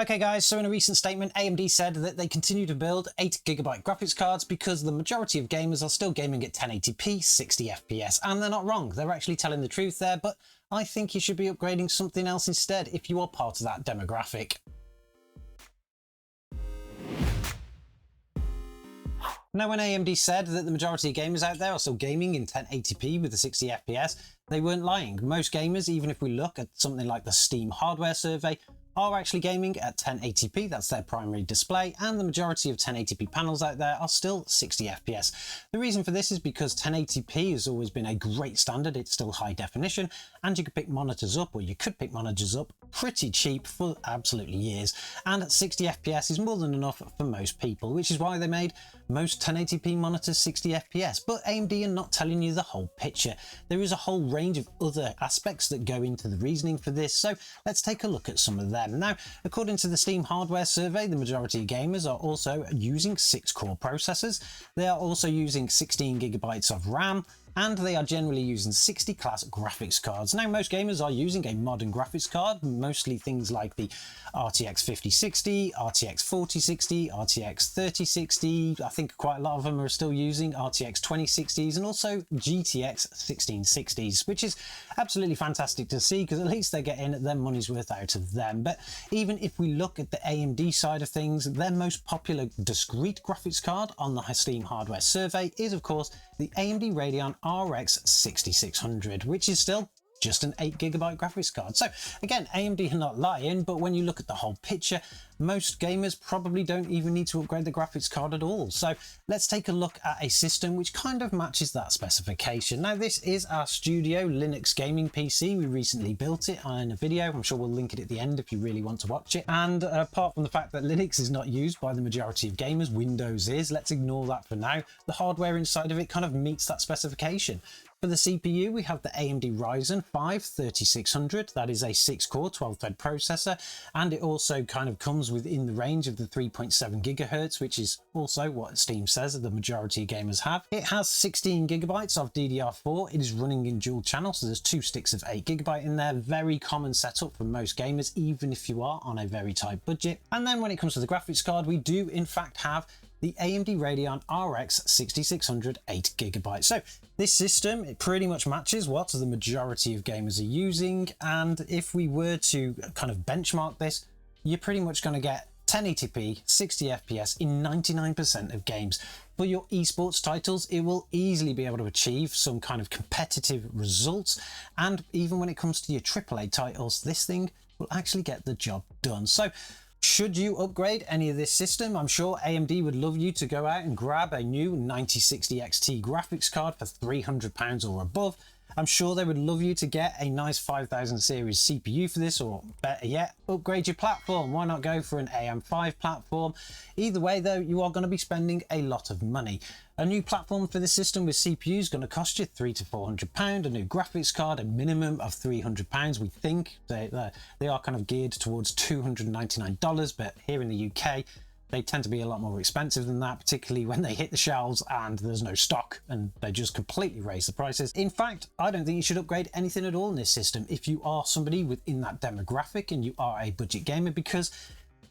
Okay guys, so in a recent statement, AMD said that they continue to build 8GB graphics cards because the majority of gamers are still gaming at 1080p 60 FPS, and they're not wrong. They're actually telling the truth there, but I think you should be upgrading something else instead if you are part of that demographic. Now, when AMD said that the majority of gamers out there are still gaming in 1080p with the 60 FPS, they weren't lying. Most gamers, even if we look at something like the Steam hardware survey, are actually gaming at 1080p, that's their primary display, and the majority of 1080p panels out there are still 60 FPS. The reason for this is because 1080p has always been a great standard, it's still high definition, and you could pick monitors up, or you could pick monitors up pretty cheap for absolutely years, and 60 FPS is more than enough for most people, which is why they made most 1080p monitors 60 FPS. But AMD are not telling you the whole picture. There is a whole range of other aspects that go into the reasoning for this, so let's take a look at some of them. Now, according to the Steam hardware survey, the majority of gamers are also using 6-core processors. They are also using 16GB of RAM, and they are generally using 60 class graphics cards. Now, most gamers are using a modern graphics card, mostly things like the RTX 5060, RTX 4060, RTX 3060. I think quite a lot of them are still using RTX 2060s and also GTX 1660s, which is absolutely fantastic to see because at least they're getting their money's worth out of them. But even if we look at the AMD side of things, their most popular discrete graphics card on the Steam hardware survey is, of course, the AMD Radeon RX 6600, which is still just an 8GB graphics card. So again, AMD are not lying, but when you look at the whole picture, most gamers probably don't even need to upgrade the graphics card at all. So let's take a look at a system which kind of matches that specification. Now, this is our studio Linux gaming PC. We recently built it in a video. I'm sure we'll link it at the end if you really want to watch it. And apart from the fact that Linux is not used by the majority of gamers, Windows is. Let's ignore that for now. The hardware inside of it kind of meets that specification. For the CPU, we have the AMD Ryzen 5 3600. That is a 6-core, 12-thread processor, and it also kind of comes within the range of the 3.7 GHz, which is also what Steam says that the majority of gamers have. It has 16GB of DDR4. It is running in dual channel, so there's 2 sticks of 8GB in there. Very common setup for most gamers, even if you are on a very tight budget. And then when it comes to the graphics card, we do in fact have the AMD Radeon RX 6600 8GB. So this system, it pretty much matches what the majority of gamers are using. And if we were to kind of benchmark this, you're pretty much going to get 1080p 60 FPS in 99% of games. For your esports titles, it will easily be able to achieve some kind of competitive results. And even when it comes to your AAA titles, this thing will actually get the job done. So should you upgrade any of this system? I'm sure AMD would love you to go out and grab a new 9060 XT graphics card for £300 or above. I'm sure they would love you to get a nice 5000 series CPU for this, or better yet, upgrade your platform. Why not go for an AM5 platform? Either way though, you are going to be spending a lot of money. A new platform for this system with CPU is going to cost you £300 to £400. A new graphics card, a minimum of £300. We think they are kind of geared towards $299, but here in the UK, they tend to be a lot more expensive than that, particularly when they hit the shelves and there's no stock and they just completely raise the prices. In fact, I don't think you should upgrade anything at all in this system if you are somebody within that demographic and you are a budget gamer, because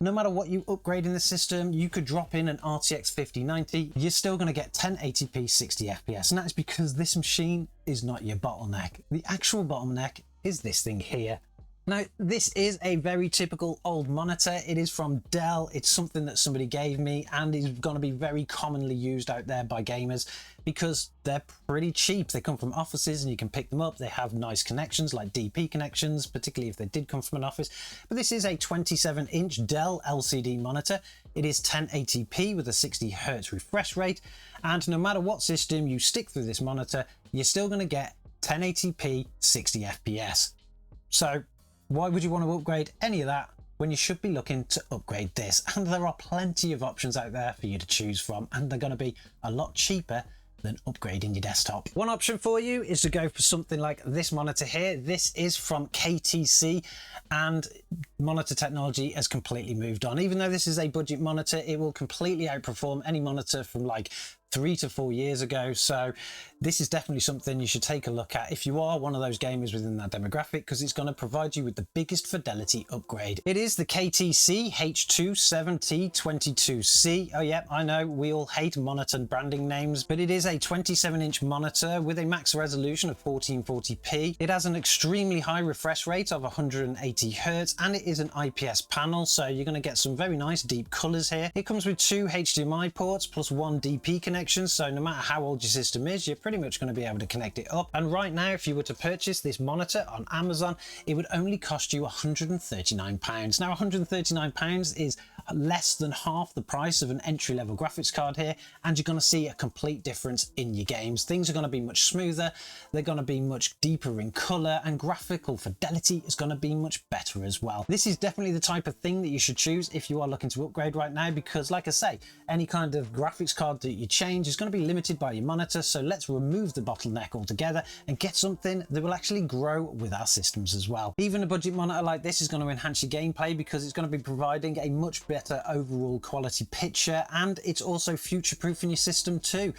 no matter what you upgrade in the system, you could drop in an RTX 5090, you're still going to get 1080p 60 FPS. And that is because this machine is not your bottleneck. The actual bottleneck is this thing here. Now, this is a very typical old monitor. It is from Dell. It's something that somebody gave me and is going to be very commonly used out there by gamers because they're pretty cheap. They come from offices and you can pick them up. They have nice connections like DP connections, particularly if they did come from an office. But this is a 27-inch Dell LCD monitor. It is 1080p with a 60 Hz refresh rate. And no matter what system you stick through this monitor, you're still going to get 1080p 60 FPS. So why would you want to upgrade any of that when you should be looking to upgrade this? And there are plenty of options out there for you to choose from, and they're going to be a lot cheaper than upgrading your desktop. One option for you is to go for something like this monitor here. This is from KTC, and monitor technology has completely moved on. Even though this is a budget monitor, it will completely outperform any monitor from like 3 to 4 years ago. So this is definitely something you should take a look at if you are one of those gamers within that demographic, because it's going to provide you with the biggest fidelity upgrade. It is the KTC H27022C. Oh yeah, I know we all hate monitor branding names, but it is a 27-inch monitor with a max resolution of 1440p. It has an extremely high refresh rate of 180 Hz, and it is an IPS panel, so you're going to get some very nice deep colors here. It comes with 2 HDMI ports plus 1 DP connection, so no matter how old your system is, you're pretty much going to be able to connect it up. And right now, if you were to purchase this monitor on Amazon, it would only cost you £139. Now, £139 is less than half the price of an entry-level graphics card here, and you're going to see a complete difference in your games. Things are going to be much smoother, they're going to be much deeper in color, and graphical fidelity is going to be much better as well. This is definitely the type of thing that you should choose if you are looking to upgrade right now, because like I say, any kind of graphics card that you change is going to be limited by your monitor. So let's remove the bottleneck altogether and get something that will actually grow with our systems as well. Even a budget monitor like this is going to enhance your gameplay, because it's going to be providing a much better overall quality picture, and it's also future-proofing your system too.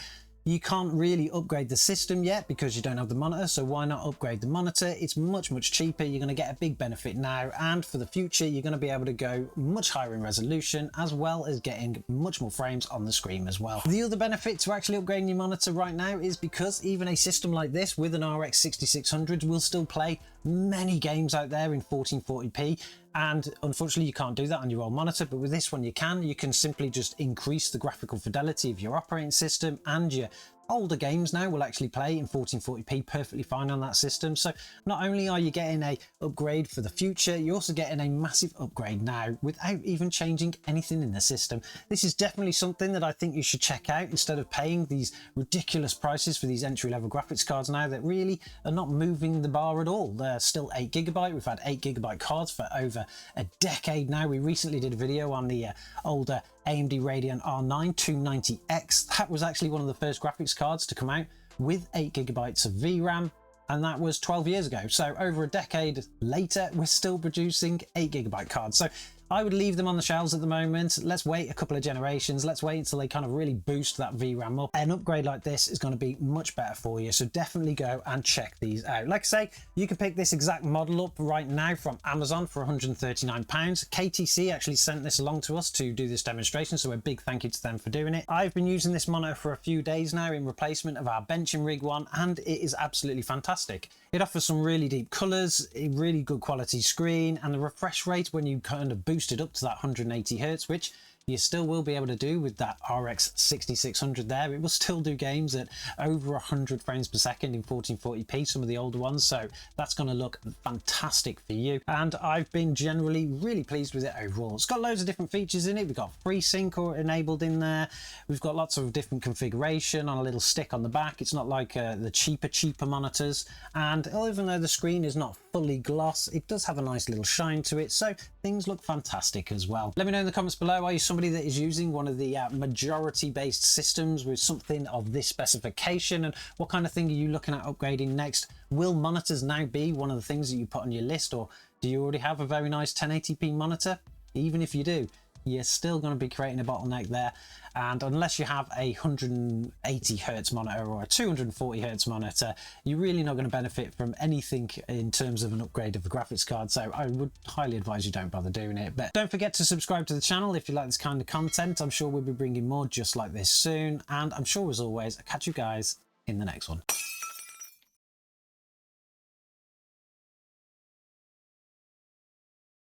You can't really upgrade the system yet because you don't have the monitor, so why not upgrade the monitor? It's much cheaper. You're going to get a big benefit now, and for the future you're going to be able to go much higher in resolution, as well as getting much more frames on the screen as well. The other benefit to actually upgrading your monitor right now is because even a system like this with an RX 6600 will still play many games out there in 1440p, and unfortunately you can't do that on your old monitor, but with this one you can simply just increase the graphical fidelity of your operating system, and your older games now will actually play in 1440p perfectly fine on that system. So not only are you getting a upgrade for the future, you're also getting a massive upgrade now without even changing anything in the system. This is definitely something that I think you should check out, instead of paying these ridiculous prices for these entry-level graphics cards now that really are not moving the bar at all. They're still 8GB. We've had 8GB cards for over a decade now. We recently did a video on the older AMD Radeon R9 290X. That was actually one of the first graphics cards to come out with 8GB of VRAM, and that was 12 years ago. So over a decade later, we're still producing 8GB cards. So I would leave them on the shelves at the moment. Let's wait a couple of generations. Let's wait until they kind of really boost that VRAM up. An upgrade like this is going to be much better for you. So definitely go and check these out. Like I say, you can pick this exact model up right now from Amazon for £139. KTC actually sent this along to us to do this demonstration, so a big thank you to them for doing it. I've been using this monitor for a few days now in replacement of our benching rig one, and it is absolutely fantastic. It offers some really deep colors, a really good quality screen, and the refresh rate when you kind of boost it up to that 180 Hz, which you still will be able to do with that RX 6600 there. It will still do games at over 100 frames per second in 1440p, some of the older ones, so that's going to look fantastic for you. And I've been generally really pleased with it overall. It's got loads of different features in it. We've got FreeSync enabled in there. We've got lots of different configuration on a little stick on the back. It's not like the cheaper monitors, and even though the screen is not fully gloss, it does have a nice little shine to it, so things look fantastic as well. Let me know in the comments below, are you somebody that is using one of the majority based systems with something of this specification, and what kind of thing are you looking at upgrading next? Will monitors now be one of the things that you put on your list, or do you already have a very nice 1080p monitor? Even if you do, you're still going to be creating a bottleneck there, and unless you have a 180 Hz monitor or a 240 Hz monitor, you're really not going to benefit from anything in terms of an upgrade of a graphics card. So I would highly advise you don't bother doing it. But don't forget to subscribe to the channel if you like this kind of content. I'm sure we'll be bringing more just like this soon, and I'm sure as always I'll catch you guys in the next one.